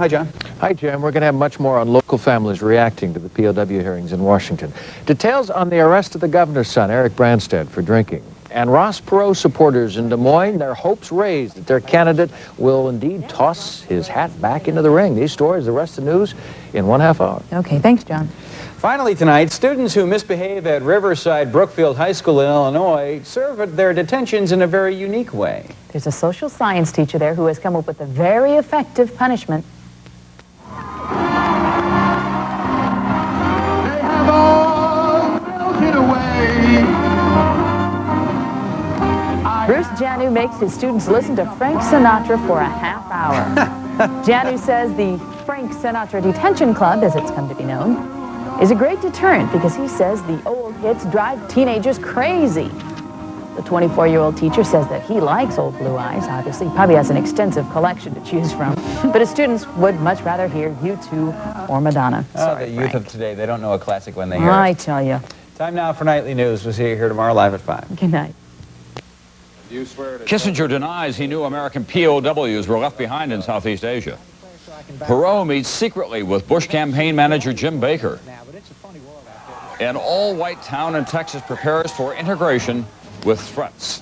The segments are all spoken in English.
Hi, John. Hi, Jim. We're going to have much more on local families reacting to the POW hearings in Washington. Details on the arrest of the governor's son, Eric Branstad, for drinking. And Ross Perot supporters in Des Moines, their hopes raised that their candidate will indeed toss his hat back into the ring. These stories, the rest of the news, in 1/2 hour. Okay, thanks, John. Finally tonight, students who misbehave at Riverside Brookfield High School in Illinois serve their detentions in a very unique way. There's a social science teacher there who has come up with a very effective punishment. Bruce Janu makes his students listen to Frank Sinatra for a half hour. Janu says the Frank Sinatra Detention Club, as it's come to be known, is a great deterrent because he says the old hits drive teenagers crazy. The 24-year-old teacher says that he likes Old Blue Eyes, obviously. He probably has an extensive collection to choose from. But his students would much rather hear U2 or Madonna. Sorry, the youth of today, they don't know a classic when they hear I it. tell you. Time now for Nightly News. We'll see you here tomorrow live at 5. Good night. Kissinger denies he knew American POWs were left behind in Southeast Asia. Perot meets secretly with Bush campaign manager Jim Baker. An all-white town in Texas prepares for integration with threats.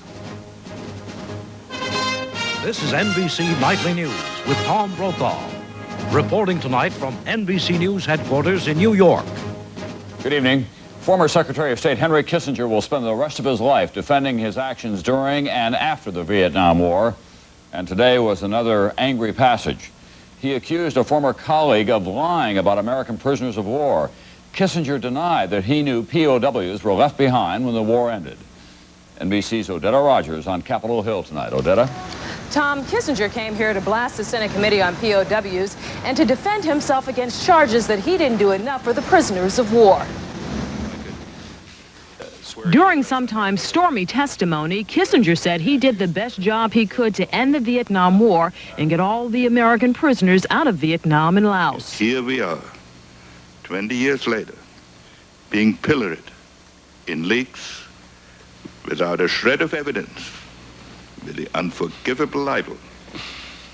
This is NBC Nightly News with Tom Brokaw, reporting tonight from NBC News headquarters in New York. Good evening. Former Secretary of State Henry Kissinger will spend the rest of his life defending his actions during and after the Vietnam War. And today was another angry passage. He accused a former colleague of lying about American prisoners of war. Kissinger denied that he knew POWs were left behind when the war ended. NBC's Odetta Rogers on Capitol Hill tonight. Odetta? Tom, Kissinger came here to blast the Senate Committee on POWs and to defend himself against charges that he didn't do enough for the prisoners of war. During sometimes stormy testimony, Kissinger said he did the best job he could to end the Vietnam War and get all the American prisoners out of Vietnam and Laos. Here we are, 20 years later, being pilloried in leaks without a shred of evidence, with the unforgivable libel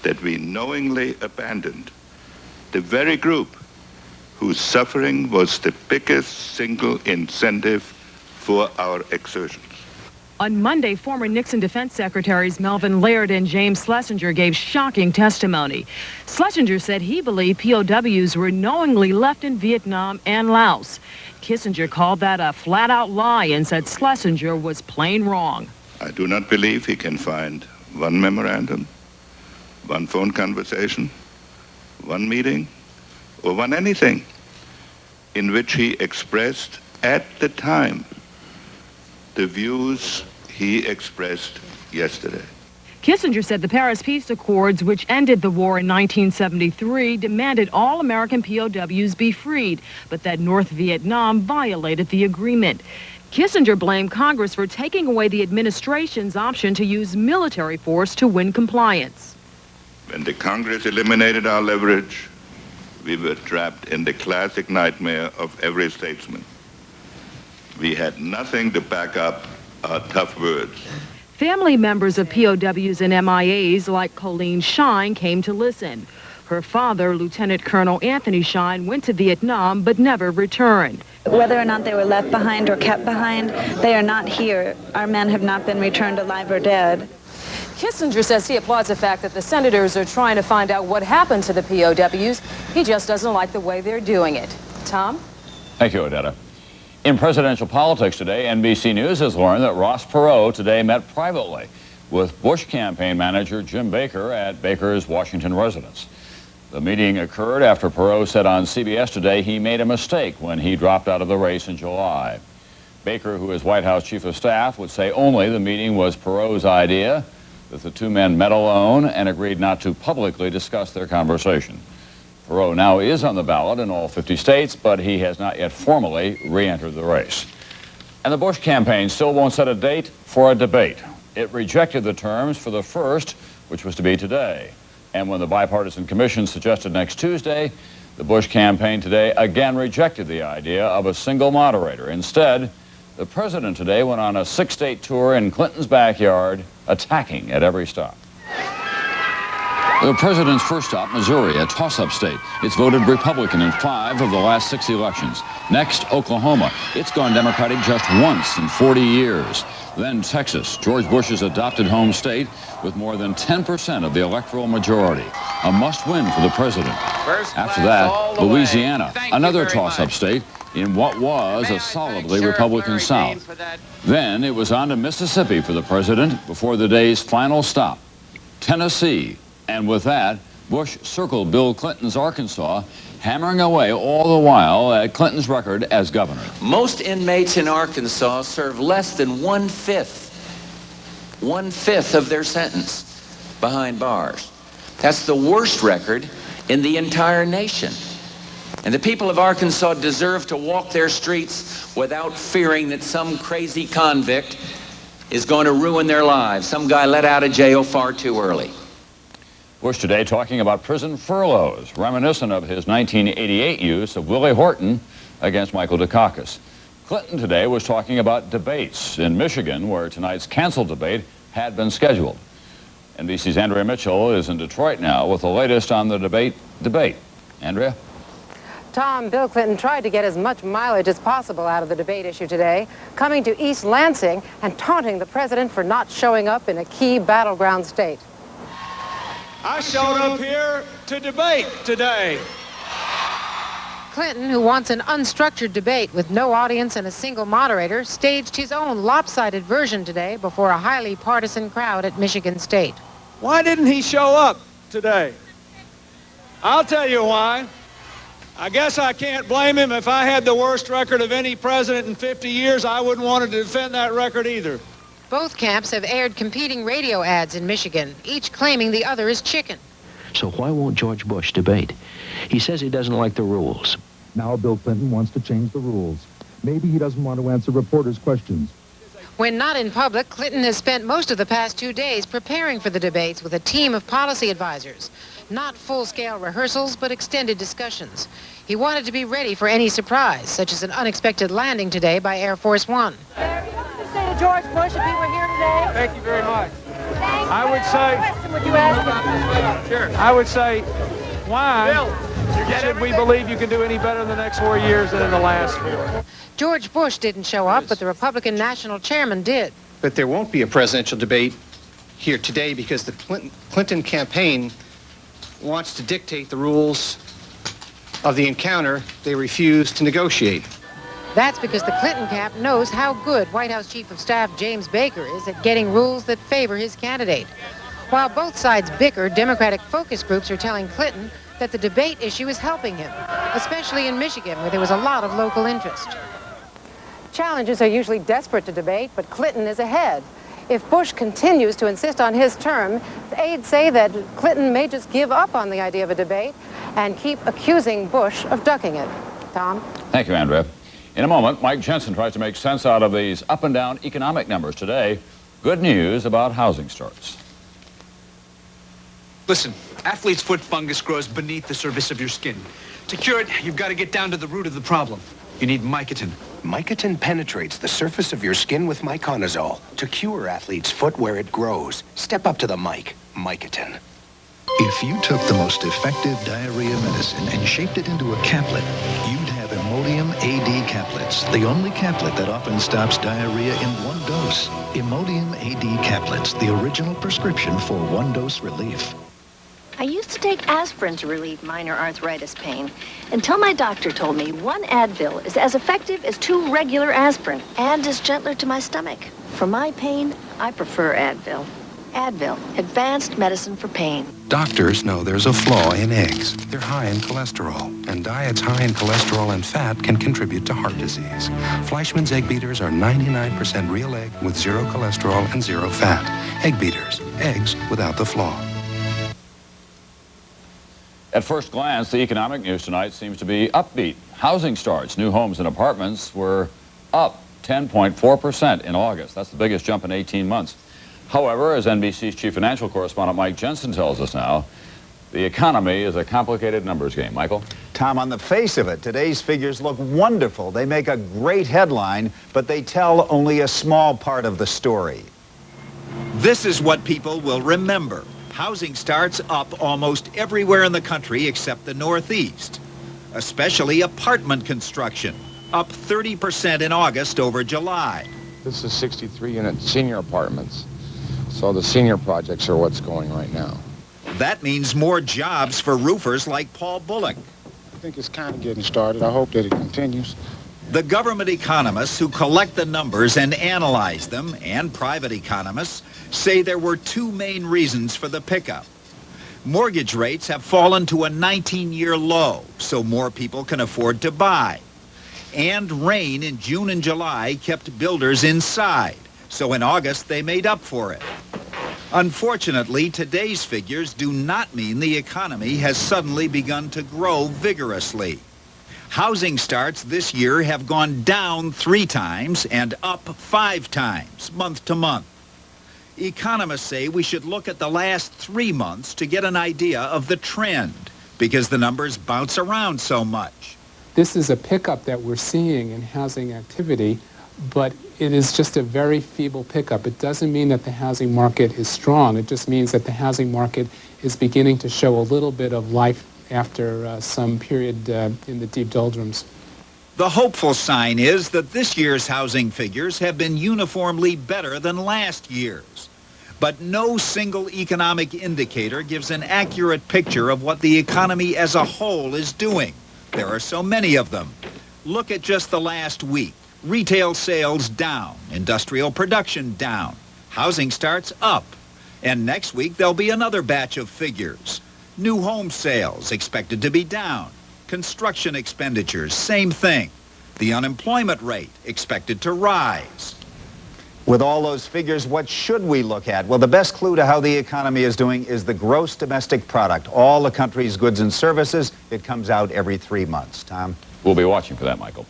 that we knowingly abandoned the very group whose suffering was the biggest single incentive for our exertions. On Monday, former Nixon Defense Secretaries Melvin Laird and James Schlesinger gave shocking testimony. Schlesinger said he believed POWs were knowingly left in Vietnam and Laos. Kissinger called that a flat-out lie and said Schlesinger was plain wrong. I do not believe he can find one memorandum, one phone conversation, one meeting, or one anything in which he expressed at the time the views he expressed yesterday. Kissinger said the Paris Peace Accords, which ended the war in 1973, demanded all American POWs be freed, but that North Vietnam violated the agreement. Kissinger blamed Congress for taking away the administration's option to use military force to win compliance. When the Congress eliminated our leverage, we were trapped in the classic nightmare of every statesman. We had nothing to back up our tough words. Family members of POWs and MIAs like Colleen Shine came to listen. Her father, Lieutenant Colonel Anthony Shine, went to Vietnam but never returned. Whether or not they were left behind or kept behind, they are not here. Our men have not been returned alive or dead. Kissinger says he applauds the fact that the senators are trying to find out what happened to the POWs. He just doesn't like the way they're doing it. Tom? Thank you, Odetta. In presidential politics today, NBC News has learned that Ross Perot today met privately with Bush campaign manager Jim Baker at Baker's Washington residence. The meeting occurred after Perot said on CBS today he made a mistake when he dropped out of the race in July. Baker, who is White House Chief of Staff, would say only the meeting was Perot's idea, that the two men met alone and agreed not to publicly discuss their conversation. Perot now is on the ballot in all 50 states, but he has not yet formally re-entered the race. And the Bush campaign still won't set a date for a debate. It rejected the terms for the first, which was to be today. And when the bipartisan commission suggested next Tuesday, the Bush campaign today again rejected the idea of a single moderator. Instead, the president today went on a 6-state tour in Clinton's backyard, attacking at every stop. The president's first stop, Missouri, a toss-up state. It's voted Republican in 5 of the last 6 elections. Next, Oklahoma. It's gone Democratic just once in 40 years. Then Texas, George Bush's adopted home state, with more than 10% of the electoral majority. A must-win for the president. After that, Louisiana, another toss-up state in what was a solidly Republican South. Then it was on to Mississippi for the president before the day's final stop, Tennessee. And with that, Bush circled Bill Clinton's Arkansas, hammering away all the while at Clinton's record as governor. Most inmates in Arkansas serve less than one-fifth of their sentence behind bars. That's the worst record in the entire nation. And the people of Arkansas deserve to walk their streets without fearing that some crazy convict is going to ruin their lives, some guy let out of jail far too early. Bush today talking about prison furloughs, reminiscent of his 1988 use of Willie Horton against Michael Dukakis. Clinton today was talking about debates in Michigan, where tonight's canceled debate had been scheduled. NBC's Andrea Mitchell is in Detroit now with the latest on the debate. Andrea? Tom, Bill Clinton tried to get as much mileage as possible out of the debate issue today, coming to East Lansing and taunting the president for not showing up in a key battleground state. I showed up here to debate today. Clinton, who wants an unstructured debate with no audience and a single moderator, staged his own lopsided version today before a highly partisan crowd at Michigan State. Why didn't he show up today? I'll tell you why. I guess I can't blame him. If I had the worst record of any president in 50 years, I wouldn't want to defend that record either. Both camps have aired competing radio ads in Michigan, each claiming the other is chicken. So why won't George Bush debate? He says he doesn't like the rules. Now Bill Clinton wants to change the rules. Maybe he doesn't want to answer reporters' questions. When not in public, Clinton has spent most of the past 2 days preparing for the debates with a team of policy advisors. Not full-scale rehearsals, but extended discussions. He wanted to be ready for any surprise, such as an unexpected landing today by Air Force One. Say to George Bush if he were here today. Thank you very much. I would say, why should we believe you can do any better in the next 4 years than in the last 4? George Bush didn't show up, but the Republican national chairman did. But there won't be a presidential debate here today because the Clinton campaign wants to dictate the rules of the encounter they refuse to negotiate. That's because the Clinton camp knows how good White House Chief of Staff James Baker is at getting rules that favor his candidate. While both sides bicker, Democratic focus groups are telling Clinton that the debate issue is helping him, especially in Michigan, where there was a lot of local interest. Challengers are usually desperate to debate, but Clinton is ahead. If Bush continues to insist on his term, the aides say that Clinton may just give up on the idea of a debate and keep accusing Bush of ducking it. Tom? Thank you, Andrea. In a moment, Mike Jensen tries to make sense out of these up and down economic numbers today. Good news about housing starts. Listen, athlete's foot fungus grows beneath the surface of your skin. To cure it, you've got to get down to the root of the problem. You need Micatin. Micatin penetrates the surface of your skin with miconazole to cure athlete's foot where it grows. Step up to the mic. Micatin. If you took the most effective diarrhea medicine and shaped it into a caplet, you'd have Imodium AD caplets, the only caplet that often stops diarrhea in one dose. Imodium AD caplets, the original prescription for one-dose relief. I used to take aspirin to relieve minor arthritis pain until my doctor told me one Advil is as effective as 2 regular aspirin and is gentler to my stomach. For my pain, I prefer Advil. Advil, advanced medicine for pain. Doctors know there's a flaw in eggs. They're high in cholesterol, and diets high in cholesterol and fat can contribute to heart disease. Fleischmann's Egg Beaters are 99% real egg with 0 cholesterol and 0 fat. Egg Beaters, eggs without the flaw. At first glance, the economic news tonight seems to be upbeat. Housing starts, new homes and apartments were up 10.4% in August. That's the biggest jump in 18 months. However, as NBC's chief financial correspondent Mike Jensen tells us now, the economy is a complicated numbers game. Michael? Tom, on the face of it, today's figures look wonderful. They make a great headline, but they tell only a small part of the story. This is what people will remember. Housing starts up almost everywhere in the country except the Northeast, especially apartment construction, up 30% in August over July. This is 63-unit senior apartments, so the senior projects are what's going right now. That means more jobs for roofers like Paul Bullock. I think it's kind of getting started. I hope that it continues. The government economists who collect the numbers and analyze them, and private economists, say there were two main reasons for the pickup. Mortgage rates have fallen to a 19-year low, so more people can afford to buy. And rain in June and July kept builders inside, so in August they made up for it. Unfortunately, today's figures do not mean the economy has suddenly begun to grow vigorously. Housing starts this year have gone down 3 times and up 5 times, month to month. Economists say we should look at the last 3 months to get an idea of the trend, because the numbers bounce around so much. This is a pickup that we're seeing in housing activity, but it is just a very feeble pickup. It doesn't mean that the housing market is strong. It just means that the housing market is beginning to show a little bit of life after some period in the deep doldrums. The hopeful sign is that this year's housing figures have been uniformly better than last year's. But no single economic indicator gives an accurate picture of what the economy as a whole is doing. There are so many of them. Look at just the last week. Retail sales down, industrial production down, housing starts up. And next week there'll be another batch of figures. New home sales expected to be down. Construction expenditures, same thing. The unemployment rate expected to rise. With all those figures, what should we look at? Well, the best clue to how the economy is doing is the gross domestic product. All the country's goods and services. It comes out every 3 months. Tom? We'll be watching for that, Michael.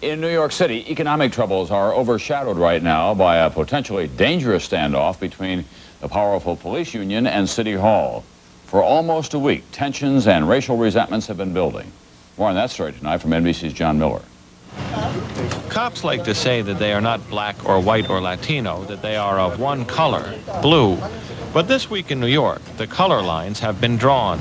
In New York City, economic troubles are overshadowed right now by a potentially dangerous standoff between the powerful police union and City Hall. For almost a week, tensions and racial resentments have been building. More on that story tonight from NBC's John Miller. Cops like to say that they are not black or white or Latino, that they are of one color, blue. But this week in New York, the color lines have been drawn.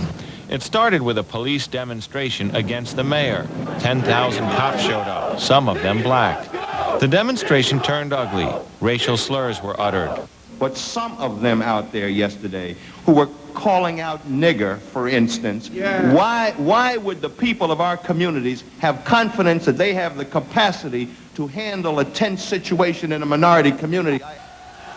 It started with a police demonstration against the mayor. 10,000 cops showed up, some of them black. The demonstration turned ugly. Racial slurs were uttered. But some of them out there yesterday who were calling out nigger, for instance, why would the people of our communities have confidence that they have the capacity to handle a tense situation in a minority community?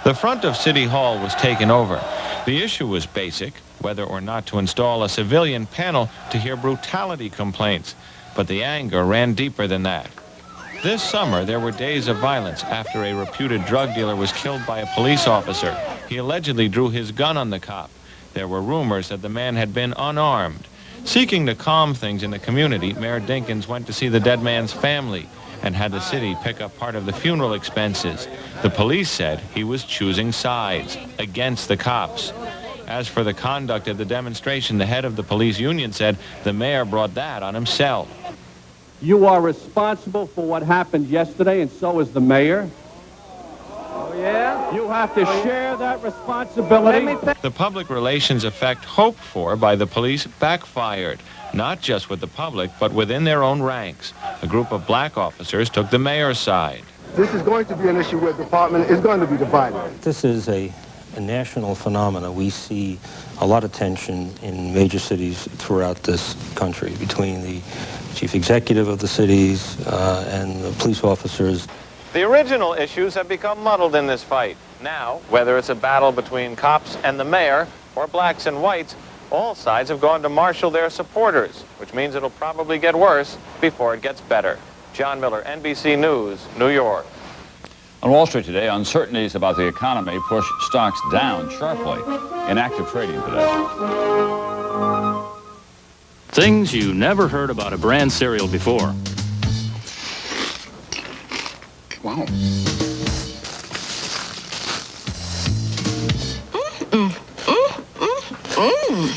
The front of City Hall was taken over. The issue was basic, whether or not to install a civilian panel to hear brutality complaints. But the anger ran deeper than that. This summer, there were days of violence after a reputed drug dealer was killed by a police officer. He allegedly drew his gun on the cop. There were rumors that the man had been unarmed. Seeking to calm things in the community, Mayor Dinkins went to see the dead man's family and had the city pick up part of the funeral expenses. The police said he was choosing sides against the cops. As for the conduct of the demonstration, the head of the police union said the mayor brought that on himself. You are responsible for what happened yesterday, and so is the mayor. Oh, yeah? You have to share that responsibility. The public relations effect hoped for by the police backfired, not just with the public, but within their own ranks. A group of black officers took the mayor's side. This is going to be an issue where the department is going to be divided. This is a national phenomenon. We see a lot of tension in major cities throughout this country between the chief executive of the cities and the police officers. The original issues have become muddled in this fight. Now, whether it's a battle between cops and the mayor or blacks and whites, all sides have gone to marshal their supporters, which means it'll probably get worse before it gets better. John Miller, NBC News, New York. On Wall Street today, uncertainties about the economy push stocks down sharply in active trading today. Things you never heard about a Bran cereal before. Wow.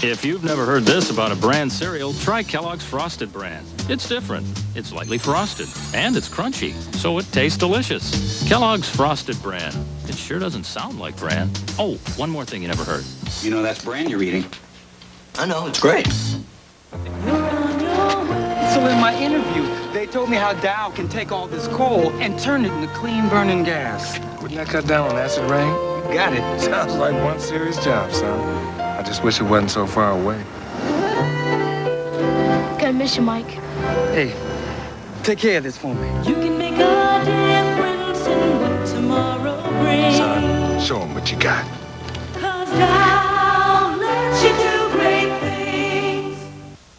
If you've never heard this about a Bran cereal, try Kellogg's Frosted Bran. It's different. It's lightly frosted, and it's crunchy, so it tastes delicious. Kellogg's Frosted Bran. It sure doesn't sound like Bran. Oh, one more thing you never heard. You know that's Bran you're eating. I know, it's great. So in my interview, they told me how Dow can take all this coal and turn it into clean burning gas. Wouldn't that cut down on acid rain? You got it. Sounds like one serious job, son. I just wish it wasn't so far away. Gonna miss you, Mike. Hey, take care of this for me. You can make a difference in what tomorrow brings. Son, show them what you got. 'Cause Dow lets you do great things.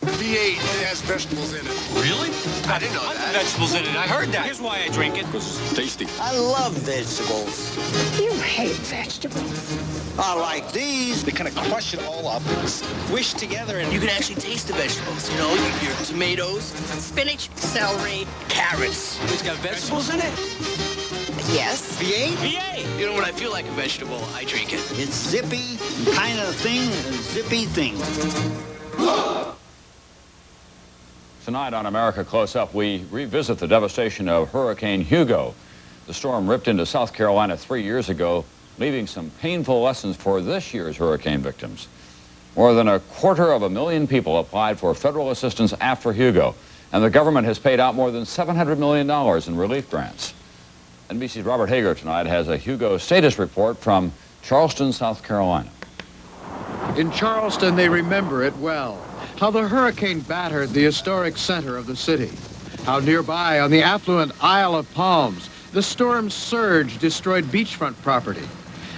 V8 has vegetables in it. Really? I didn't know that. Vegetables in it. I heard that. Here's why I drink it. Because it's tasty. I love vegetables. You hate vegetables. I like these. They kind of crush it all up, squish together, and you can actually taste the vegetables. You know, your tomatoes, Spinach, celery, carrots. It's got vegetables in it? yes. V8? V8. You know, when I feel like a vegetable, I drink it. It's zippy kind of thing, a zippy thing. Tonight on America Close Up, we revisit the devastation of Hurricane Hugo. The storm ripped into South Carolina 3 years ago, leaving some painful lessons for this year's hurricane victims. More than 250,000 people applied for federal assistance after Hugo, and the government has paid out more than $700 million in relief grants. NBC's Robert Hager tonight has a Hugo status report from Charleston, South Carolina. In Charleston, they remember it well. How the hurricane battered the historic center of the city. How nearby on the affluent Isle of Palms, the storm's surge destroyed beachfront property.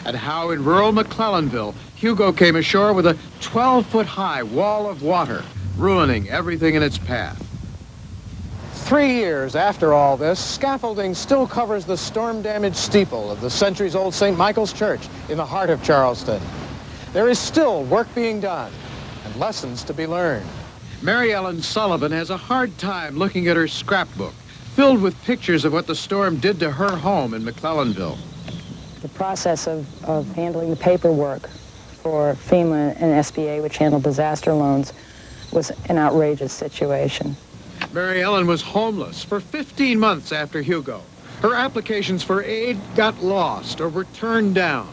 And how in rural McClellanville, Hugo came ashore with a 12-foot-high wall of water, ruining everything in its path. 3 years after all this, scaffolding still covers the storm-damaged steeple of the centuries-old St. Michael's Church in the heart of Charleston. There is still work being done and lessons to be learned. Mary Ellen Sullivan has a hard time looking at her scrapbook, filled with pictures of what the storm did to her home in McClellanville. The process of handling the paperwork for FEMA and SBA, which handled disaster loans, was an outrageous situation. Mary Ellen was homeless for 15 months after Hugo. Her applications for aid got lost or were turned down.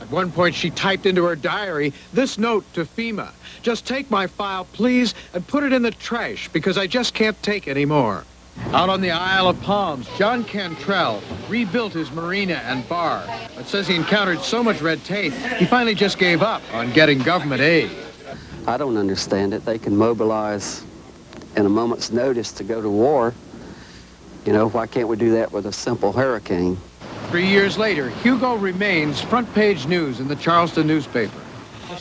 At one point, she typed into her diary this note to FEMA: "Just take my file, please, and put it in the trash because I just can't take any more." Out on the Isle of Palms, John Cantrell rebuilt his marina and bar, but says he encountered so much red tape, he finally just gave up on getting government aid. I don't understand it. They can mobilize in a moment's notice to go to war. You know, why can't we do that with a simple hurricane? 3 years later, Hugo remains front-page news in the Charleston newspaper.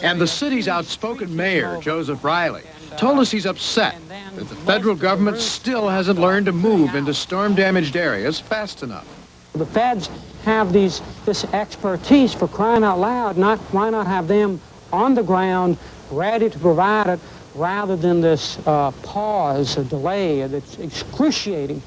And the city's outspoken mayor, Joseph Riley, told us he's upset that the federal government still hasn't learned to move into storm-damaged areas fast enough. The feds have this expertise, for crying out loud. Why not have them on the ground, ready to provide it, rather than this pause or delay that's excruciating.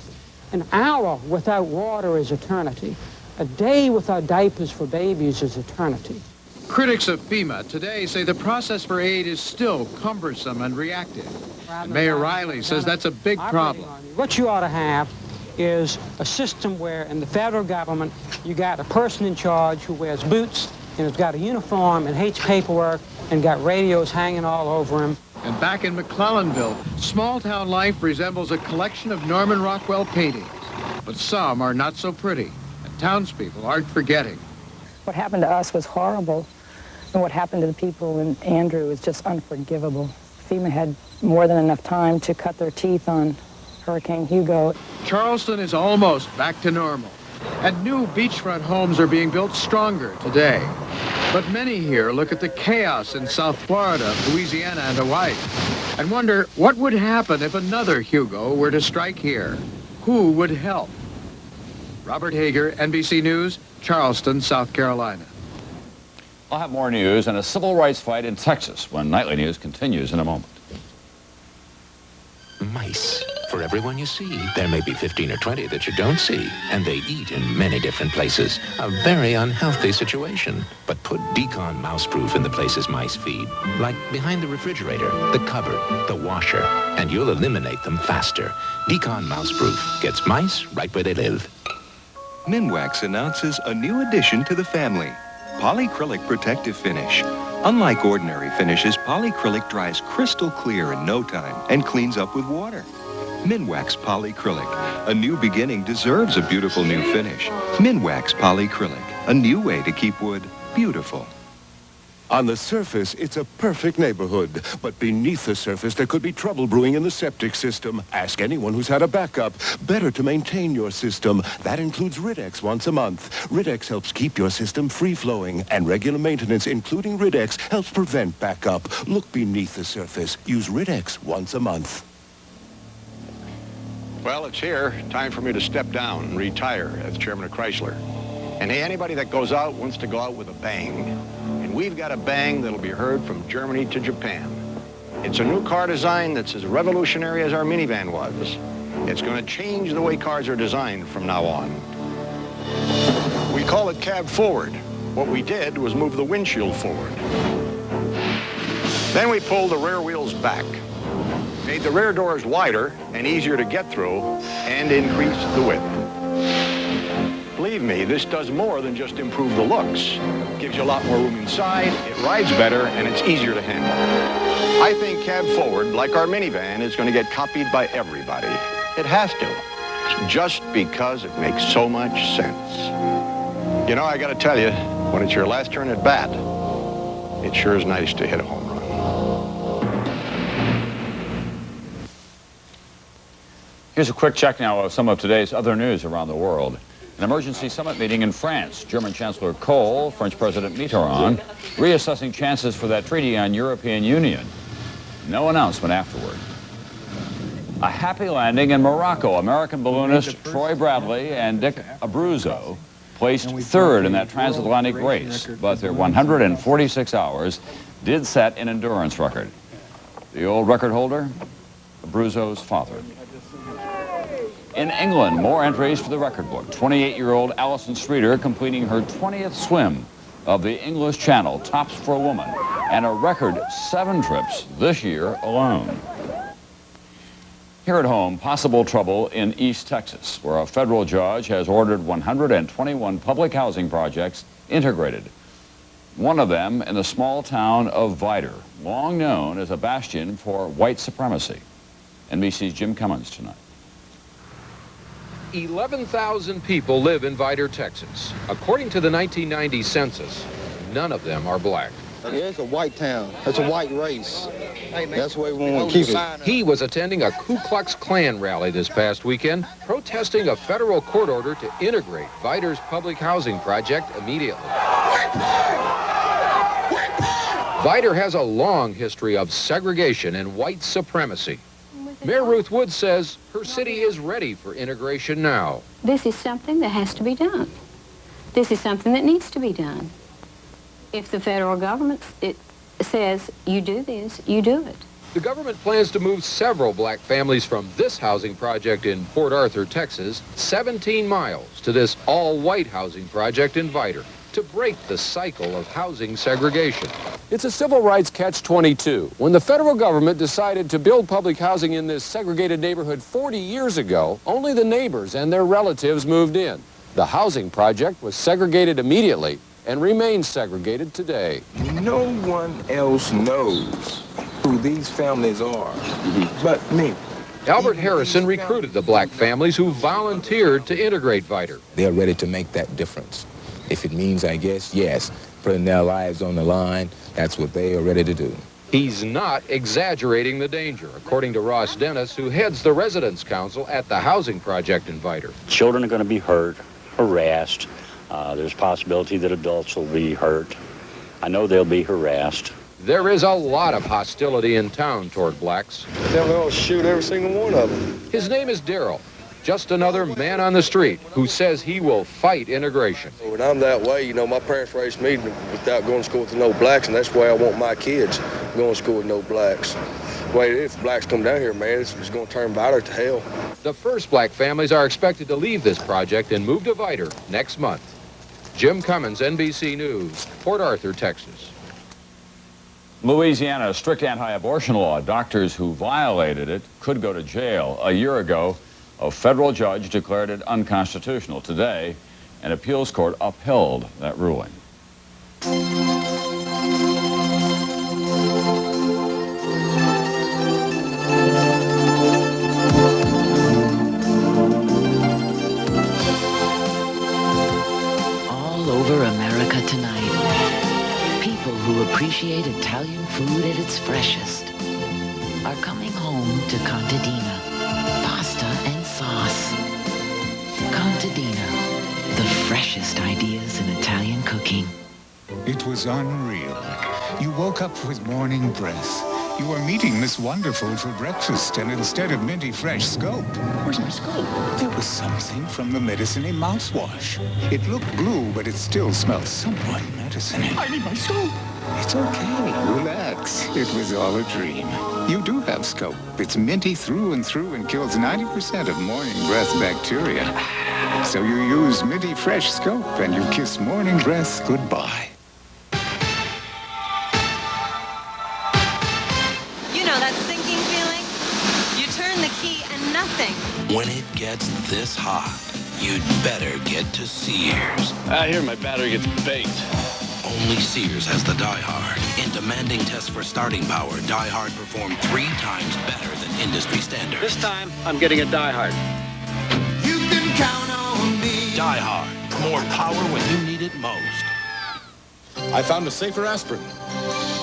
An hour without water is eternity. A day without diapers for babies is eternity. Critics of FEMA today say the process for aid is still cumbersome and reactive. And Mayor Riley says that's a big problem. What you ought to have is a system where in the federal government you got a person in charge who wears boots and has got a uniform and hates paperwork and got radios hanging all over him. And back in McClellanville, small-town life resembles a collection of Norman Rockwell paintings. But some are not so pretty, and townspeople aren't forgetting. What happened to us was horrible, and what happened to the people in Andrew is just unforgivable. FEMA had more than enough time to cut their teeth on Hurricane Hugo. Charleston is almost back to normal, and new beachfront homes are being built stronger today. But many here look at the chaos in South Florida, Louisiana, and Hawaii, and wonder what would happen if another Hugo were to strike here. Who would help? Robert Hager, NBC News, Charleston, South Carolina. I'll have more news and a civil rights fight in Texas when Nightly News continues in a moment. Mice. For everyone you see, there may be 15 or 20 that you don't see, and they eat in many different places. A very unhealthy situation. But put Decon Mouse-Prufe in the places mice feed, like behind the refrigerator, the cupboard, the washer, and you'll eliminate them faster. Decon Mouse-Prufe gets mice right where they live. Minwax announces a new addition to the family, Polycrylic Protective Finish. Unlike ordinary finishes, polycrylic dries crystal clear in no time and cleans up with water. Minwax Polycrylic. A new beginning deserves a beautiful new finish. Minwax Polycrylic. A new way to keep wood beautiful. On the surface, it's a perfect neighborhood. But beneath the surface, there could be trouble brewing in the septic system. Ask anyone who's had a backup. Better to maintain your system. That includes Rid-X once a month. Rid-X helps keep your system free-flowing. And regular maintenance, including Rid-X, helps prevent backup. Look beneath the surface. Use Rid-X once a month. Well, it's here. Time for me to step down and retire as chairman of Chrysler. And hey, anybody that goes out wants to go out with a bang. And we've got a bang that'll be heard from Germany to Japan. It's a new car design that's as revolutionary as our minivan was. It's going to change the way cars are designed from now on. We call it cab forward. What we did was move the windshield forward. Then we pulled the rear wheels back, made the rear doors wider and easier to get through, and increased the width. Believe me, this does more than just improve the looks. It gives you a lot more room inside, it rides better, and it's easier to handle. I think cab forward, like our minivan, is going to get copied by everybody. It has to, just because it makes so much sense. You know, I got to tell you, when it's your last turn at bat, it sure is nice to hit a home run. Here's a quick check now of some of today's other news around the world. An emergency summit meeting in France. German Chancellor Kohl, French President Mitterrand, reassessing chances for that treaty on European Union. No announcement afterward. A happy landing in Morocco. American balloonist Troy Bradley and Dick Abruzzo placed third in that transatlantic race, but their 146 hours did set an endurance record. The old record holder, Abruzzo's father. In England, more entries for the record book. 28-year-old Alison Streeter completing her 20th swim of the English Channel, tops for a woman, and a record 7 trips this year alone. Here at home, possible trouble in East Texas, where a federal judge has ordered 121 public housing projects integrated. One of them in the small town of Vidor, long known as a bastion for white supremacy. NBC's Jim Cummins tonight. 11,000 people live in Vidor, Texas. According to the 1990 census, none of them are black. Yeah, it's a white town. It's a white race. That's the way we want to keep it. He was attending a Ku Klux Klan rally this past weekend, protesting a federal court order to integrate Vidor's public housing project immediately. Vidor has a long history of segregation and white supremacy. Mayor Ruth Wood says her city is ready for integration now. This is something that has to be done. This is something that needs to be done. If the federal government says you do this, you do it. The government plans to move several black families from this housing project in Port Arthur, Texas, 17 miles to this all-white housing project in Vidor to break the cycle of housing segregation. It's a civil rights catch-22. When the federal government decided to build public housing in this segregated neighborhood 40 years ago, only the neighbors and their relatives moved in. The housing project was segregated immediately and remains segregated today. No one else knows who these families are but me. Albert Harrison recruited the black families who volunteered to integrate Vidor. They're ready to make that difference. If it means, I guess, yes, putting their lives on the line, that's what they are ready to do. He's not exaggerating the danger, according to Ross Dennis, who heads the Residents' Council at the housing project in Vidor. Children are going to be hurt, harassed. There's possibility that adults will be hurt. I know they'll be harassed. There is a lot of hostility in town toward blacks. They're going to shoot every single one of them. His name is Darrell. Just another man on the street who says he will fight integration. When I'm that way, you know, my parents raised me without going to school with no blacks, and that's the way I want my kids going to school with no blacks. Wait, if blacks come down here, man, it's going to turn Vidor to hell. The first black families are expected to leave this project and move to Vidor next month. Jim Cummins, NBC News, Port Arthur, Texas. Louisiana's strict anti-abortion law. Doctors who violated it could go to jail. A year ago, a federal judge declared it unconstitutional. Today, An appeals court upheld that ruling. All over America tonight, people who appreciate Italian food at its freshest are coming home to contadina, pasta and sauce. Contadina, the freshest ideas in Italian cooking. It was unreal. You woke up with morning breath. You were meeting Miss Wonderful for breakfast, and instead of minty fresh scope, where's my scope? There was something from the medicine-y mouthwash. It looked blue, but it still smelled somewhat medicine-y. I need my scope. It's okay. Relax. It was all a dream. You do have scope. It's minty through and through and kills 90% of morning breath bacteria. So you use minty fresh scope and you kiss morning breath goodbye. You know that sinking feeling? You turn the key and nothing. When it gets this hot, you'd better get to Sears. I hear my battery gets baked. Only Sears has the Die Hard. In demanding tests for starting power, Die Hard performed 3 times better than industry standard. This time, I'm getting a Die Hard. You can count on me. Die Hard. More power when you need it most. I found a safer aspirin.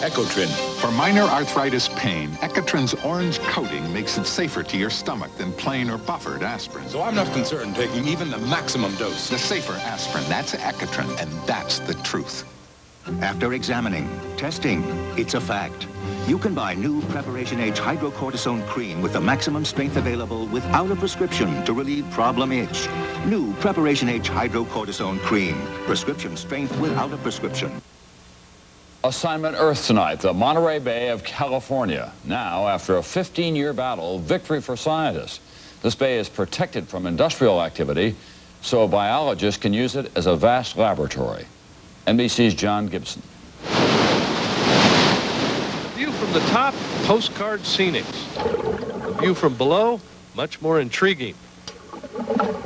Ecotrin. For minor arthritis pain, Ecotrin's orange coating makes it safer to your stomach than plain or buffered aspirin. So I'm not concerned taking even the maximum dose. The safer aspirin, that's Ecotrin, and that's the truth. After examining, testing, it's a fact. You can buy new Preparation H hydrocortisone cream with the maximum strength available without a prescription to relieve problem itch. New Preparation H hydrocortisone cream. Prescription strength without a prescription. Assignment Earth tonight, the Monterey Bay of California. Now, after a 15-year battle, victory for scientists. This bay is protected from industrial activity, so biologists can use it as a vast laboratory. NBC's John Gibson. The view from the top, postcard scenic. The view from below, much more intriguing.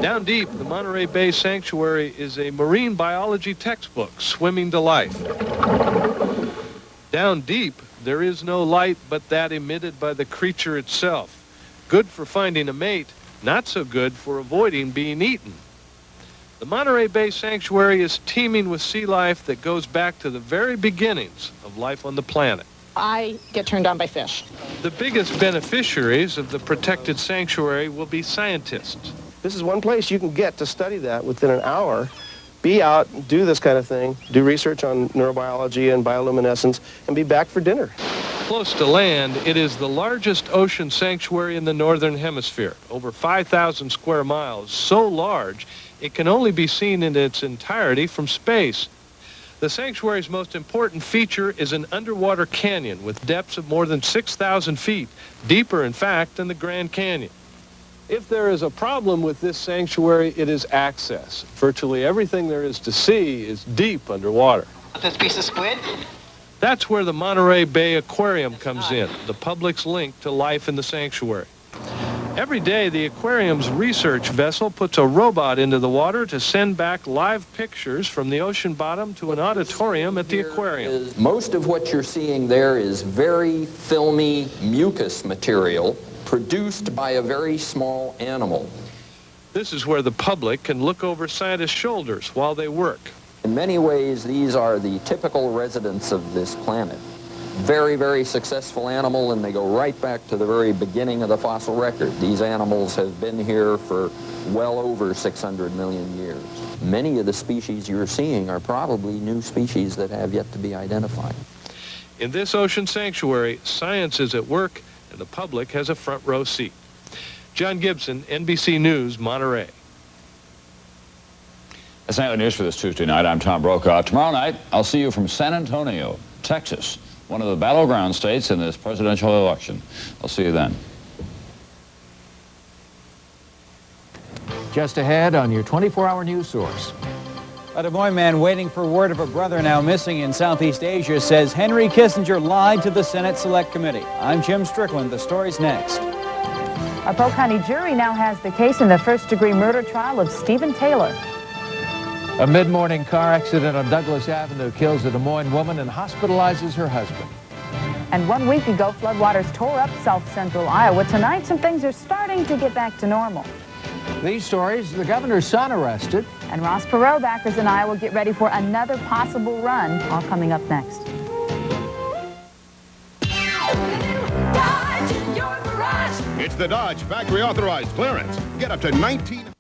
Down deep, the Monterey Bay Sanctuary is a marine biology textbook, swimming to life. Down deep, there is no light but that emitted by the creature itself. Good for finding a mate, not so good for avoiding being eaten. The Monterey Bay Sanctuary is teeming with sea life that goes back to the very beginnings of life on the planet. I get turned on by fish. The biggest beneficiaries of the protected sanctuary will be scientists. This is one place you can get to study that within an hour, be out, do this kind of thing, do research on neurobiology and bioluminescence, and be back for dinner. Close to land, it is the largest ocean sanctuary in the northern hemisphere, over 5,000 square miles, so large it can only be seen in its entirety from space. The sanctuary's most important feature is an underwater canyon with depths of more than 6,000 feet, deeper, in fact, than the Grand Canyon. If there is a problem with this sanctuary, it is access. Virtually everything there is to see is deep underwater. This piece of squid? That's where the Monterey Bay Aquarium comes in, the public's link to life in the sanctuary. Every day, the aquarium's research vessel puts a robot into the water to send back live pictures from the ocean bottom to an auditorium at the aquarium. Most of what you're seeing there is very filmy mucus material produced by a very small animal. This is where the public can look over scientists' shoulders while they work. In many ways, these are the typical residents of this planet. Very, very successful animal, and they go right back to the very beginning of the fossil record. These animals have been here for well over 600 million years. Many of the species you're seeing are probably new species that have yet to be identified. In this ocean sanctuary, science is at work, and the public has a front row seat. John Gibson, NBC News, Monterey. That's nightly news for this Tuesday night. I'm Tom Brokaw. Tomorrow night, I'll see you from San Antonio, Texas, one of the battleground states in this presidential election. I'll see you then. Just ahead on your 24-hour news source. A Des Moines man waiting for word of a brother now missing in Southeast Asia says Henry Kissinger lied to the Senate Select Committee. I'm Jim Strickland. The story's next. A Polk County jury now has the case in the first-degree murder trial of Stephen Taylor. A mid-morning car accident on Douglas Avenue kills a Des Moines woman and hospitalizes her husband. And 1 week ago, floodwaters tore up south-central Iowa. Tonight, some things are starting to get back to normal. These stories, the governor's son arrested. And Ross Perot backers in Iowa get ready for another possible run, all coming up next. It's the Dodge factory authorized clearance. Get up to 19...